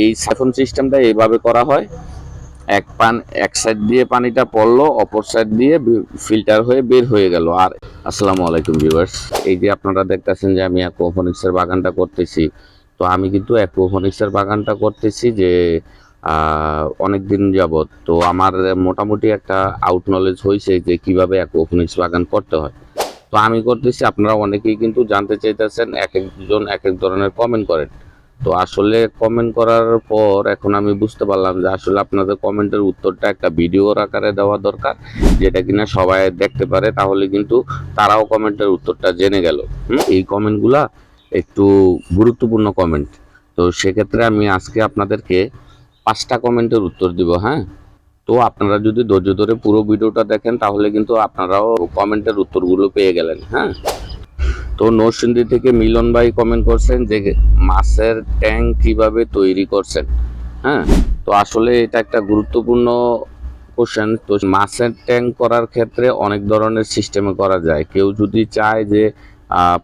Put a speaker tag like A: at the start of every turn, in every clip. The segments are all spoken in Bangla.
A: এই সাইফন সিস্টেমটা এইভাবে করা হয়। এক সাইড দিয়ে পানিটা পড়লো, অপর সাইড দিয়ে ফিল্টার হয়ে বের হয়ে গেল। আর আসসালামু আলাইকুম ভিউয়ার্স, এই যে আপনারা দেখতেছেন যে আমি অ্যাকুয়াপনিক্সের বাগানটা করতেছি। তো আমি কিন্তু অ্যাকুয়াপনিক্সের বাগানটা করতেছি যে অনেক দিন যাবত। তো আমার মোটামুটি একটা আউট নলেজ হয়েছে যে কিভাবে অ্যাকুয়াপনিক্স বাগান করতে হয়। তো আমি করতেছি, আপনারা অনেকেই কিন্তু জানতে চাইতেছেন, এক একজন এক এক ধরনের কমেন্ট করেন। তো আসলে কমেন্ট করার পর এখন আমি বুঝতে পারলাম যে আসলে আপনাদের কমেন্টের উত্তরটা একটা ভিডিওর আকারে দেওয়া দরকার, যেটা কিনা সবাই দেখতে পারে, তাহলে কিন্তু তারাও কমেন্টের উত্তরটা জেনে গেল। এই কমেন্টগুলা একটু গুরুত্বপূর্ণ কমেন্ট। তো সেক্ষেত্রে আমি আজকে আপনাদেরকে 5টা কমেন্টের উত্তর দিব। হ্যাঁ, তো আপনারা যদি ধৈর্য ধরে পুরো ভিডিওটা দেখেন তাহলে কিন্তু আপনারাও কমেন্টের উত্তরগুলো পেয়ে গেলেন। হ্যাঁ, তো নরসিংদী থেকে মিলন ভাই কমেন্ট করছেন যে মাছের ট্যাঙ্ক কিভাবে তৈরি করছেন। হ্যাঁ, তো আসলে এটা একটা গুরুত্বপূর্ণ কোশ্চেন। তো মাছের ট্যাঙ্ক করার ক্ষেত্রে অনেক ধরনের সিস্টেমে করা যায়। কেউ যদি চায় যে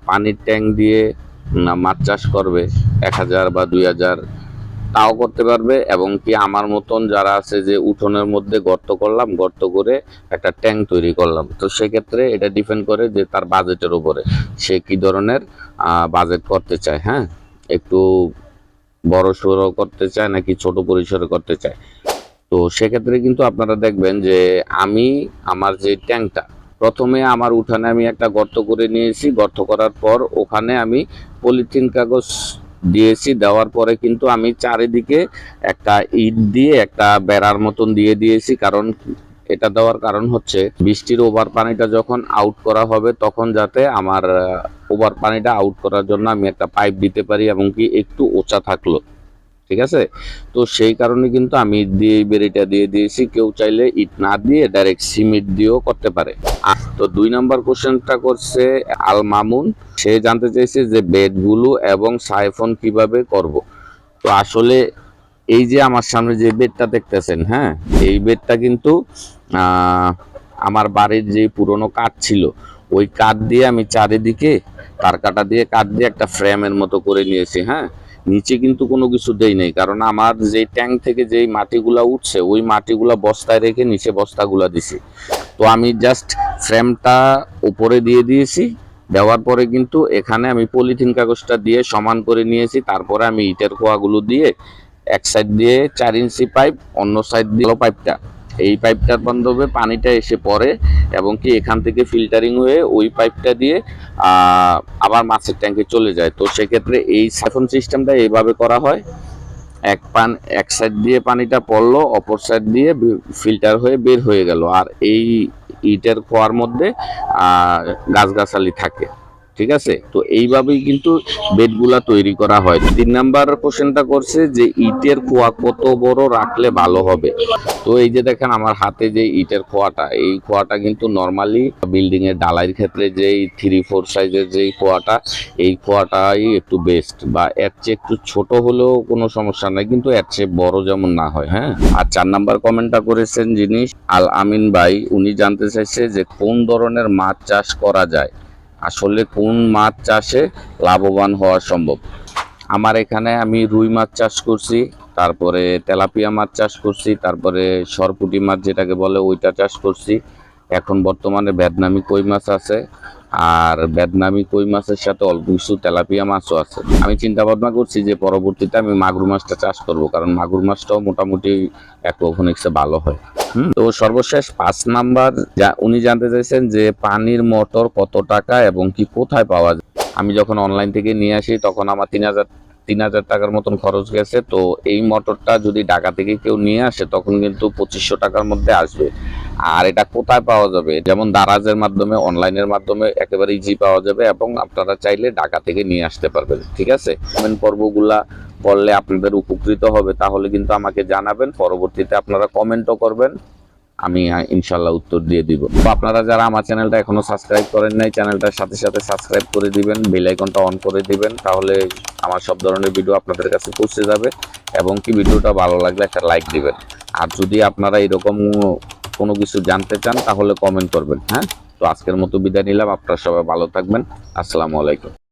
A: পানির ট্যাঙ্ক দিয়ে মাছ চাষ করবে 1000 বা 2000, তাও করতে পারবে। এবং কি আমার মতন যারা আছে যে উঠোনের মধ্যে গর্ত করলাম, গর্ত করে একটা ট্যাঙ্ক তৈরি করলাম, তো সেক্ষেত্রে এটা ডিপেন্ড করে যে তার বাজেটের উপরে সে কি ধরনের বাজেট করতে চায়। হ্যাঁ, একটু বড় সড়ো করতে চায় নাকি ছোট পরিসরে করতে চায়। তো সেক্ষেত্রে কিন্তু আপনারা দেখবেন যে আমি আমার যে ট্যাঙ্কটা, প্রথমে আমার উঠানে আমি একটা গর্ত করে নিয়েছি। গর্ত করার পর ওখানে আমি পলিথিন কাগজ দিয়েছি। দেওয়ার পরে কিন্তু আমি চারিদিকে একটা ইট দিয়ে একটা বেড়ার মতন দিয়ে দিয়েছি। কারণ এটা দেওয়ার কারণ হচ্ছে বৃষ্টির ওভার পানিটা যখন আউট করা হবে তখন যাতে আমার ওভার পানিটা আউট করার জন্য আমি একটা পাইপ দিতে পারি, এবং কি একটু উঁচা থাকলো। ঠিক আছে, তো সেই কারণে কিন্তু আমি ইট দিয়ে এই বেড়িটা দিয়ে দিয়েছি। কেউ চাইলে ইট না দিয়ে ডাইরেক্ট সিমেন্ট দিয়েও করতে পারে। তো 2 নম্বর কোশ্চেনটা করছে আল মামুন। সে জানতে চাইছে যে বেডগুলো এবং সাইফন কিভাবে করব। তো আসলে এই যে আমার সামনে যে বেডটা দেখতেছেন, হ্যাঁ, এই বেডটা কিন্তু আমার বাড়ির যে পুরনো কাঠ ছিল, ওই কাঠ দিয়ে আমি চারিদিকে কারকাটা দিয়ে কাঠ দিয়ে একটা ফ্রেমের মতো করে নিয়েছি। হ্যাঁ, নিচে কিন্তু কোনো কিছু দেই নাই, কারণ আমার যে ট্যাঙ্ক থেকে যেই মাটিগুলা উঠছে ওই মাটিগুলা বস্তায় রেখে নিচে বস্তাগুলা দিছি। তো আমি জাস্ট ফ্রেমটা উপরে দিয়ে দিয়েছি। দেওয়ার পরে কিন্তু এখানে আমি পলিথিন কাগজটা দিয়ে সমান করে নিয়েছি। তারপরে আমি ইটের খোয়াগুলো দিয়ে এক সাইড দিয়ে 4 ইঞ্চি পাইপ, অন্য সাইড দিয়ে পাইপটা, এই পাইপটার মাধ্যমে পানিটা এসে পড়ে এবং কি এখান থেকে ফিল্টারিং হয়ে ওই পাইপটা দিয়ে আবার মাছের ট্যাঙ্কে চলে যায়। তো সেক্ষেত্রে এই সাইফন সিস্টেমটা এইভাবে করা হয়। এক সাইড দিয়ে পানিটা পড়লো, অপর সাইড দিয়ে ফিল্টার হয়ে বের হয়ে গেল। আর এই ইটের খোয়ার মধ্যে গাছগাছালি থাকে। ঠিক আছে, তো এইভাবেই কিন্তু বেডগুলা তৈরি করা হয়। 3 নাম্বার কোশ্চেনটা করছে যে ইটের খোয়া কত বড় রাখলে ভালো হবে। তো এই যে দেখেন আমার হাতে যে ইটের খোয়াটা, এই খোয়াটা কিন্তু নর্মালি বিল্ডিং এর ঢালাইয়ের ক্ষেত্রে যেই 3-4 সাইজের যেই খোয়াটা, এই খোয়াটাই একটু বেস্ট। বা এর চেয়ে একটু ছোট হলেও কোনো সমস্যা নাই, কিন্তু এর চেয়ে বড় যেমন না হয়। হ্যাঁ, আর 4 নাম্বার কমেন্টটা করেছেন যিনি আল আমিন ভাই, উনি জানতে চাইছে যে কোন ধরনের মাছ চাষ করা যায়, আসলে কোন মাছ চাষে লাভবান হওয়া সম্ভব। আমার এখানে আমি রুই মাছ চাষ করছি, তারপরে তেলাপিয়া মাছ চাষ করছি, তারপরে সরপুঁটি মাছ যেটাকে বলে ওইটা চাষ করছি। এখন বর্তমানে ভিয়েতনামি কই মাছ আছে, আর ভিয়েতনামি কই মাছের সাথে অল্প কিছু তেলাপিয়া মাছও আছে। আমি চিন্তা ভাবনা করছি যে পরবর্তীতে আমি মাগুর মাছটা চাষ করব, কারণ মাগুর মাছটাও মোটামুটি অ্যাকুয়াপনিক্সে ভালো হয়। তো সর্বশেষ 5 নাম্বার উনি জানতে চাইছেন যে পানির মোটর কত টাকা এবং কি কোথায় পাওয়া যায়। আমি যখন অনলাইন থেকে নিয়ে আসি তখন আমার 3000 টাকার মতন খরচ গেছে। তো এই মোটরটা যদি ঢাকা থেকে কেউ নিয়ে আসে তখন কিন্তু 2500 টাকার মধ্যে আসবে। আর এটা কোথায় পাওয়া যাবে, যেমন দারাজের মাধ্যমে, অনলাইনের মাধ্যমে একেবারে ইজি পাওয়া যাবে, এবং আপনারা চাইলে ঢাকা থেকে নিয়ে আসতে পারবেন। ঠিক আছে, কমেন্ট পর্বগুলা পড়লে আপনাদের উপকৃত হবে, তাহলে কিন্তু আমাকে জানাবেন। পরবর্তীতে আপনারা কমেন্টও করবেন, আমি ইনশাল্লাহ উত্তর দিয়ে দিব। তো আপনারা যারা আমার চ্যানেলটা এখনো সাবস্ক্রাইব করেন নাই, চ্যানেলটার সাথে সাথে সাবস্ক্রাইব করে দিবেন, বেল আইকনটা অন করে দিবেন, তাহলে আমার সব ধরনের ভিডিও আপনাদের কাছে পৌঁছে যাবে। এবং কি ভিডিওটা ভালো লাগলে একটা লাইক দিবেন। আর যদি আপনারা এরকম কোনো কিছু জানতে চান তাহলে কমেন্ট করবেন। হ্যাঁ, তো আজকের মতো বিদায় নিলাম। আপনারা সবাই ভালো থাকবেন। আসসালামু আলাইকুম।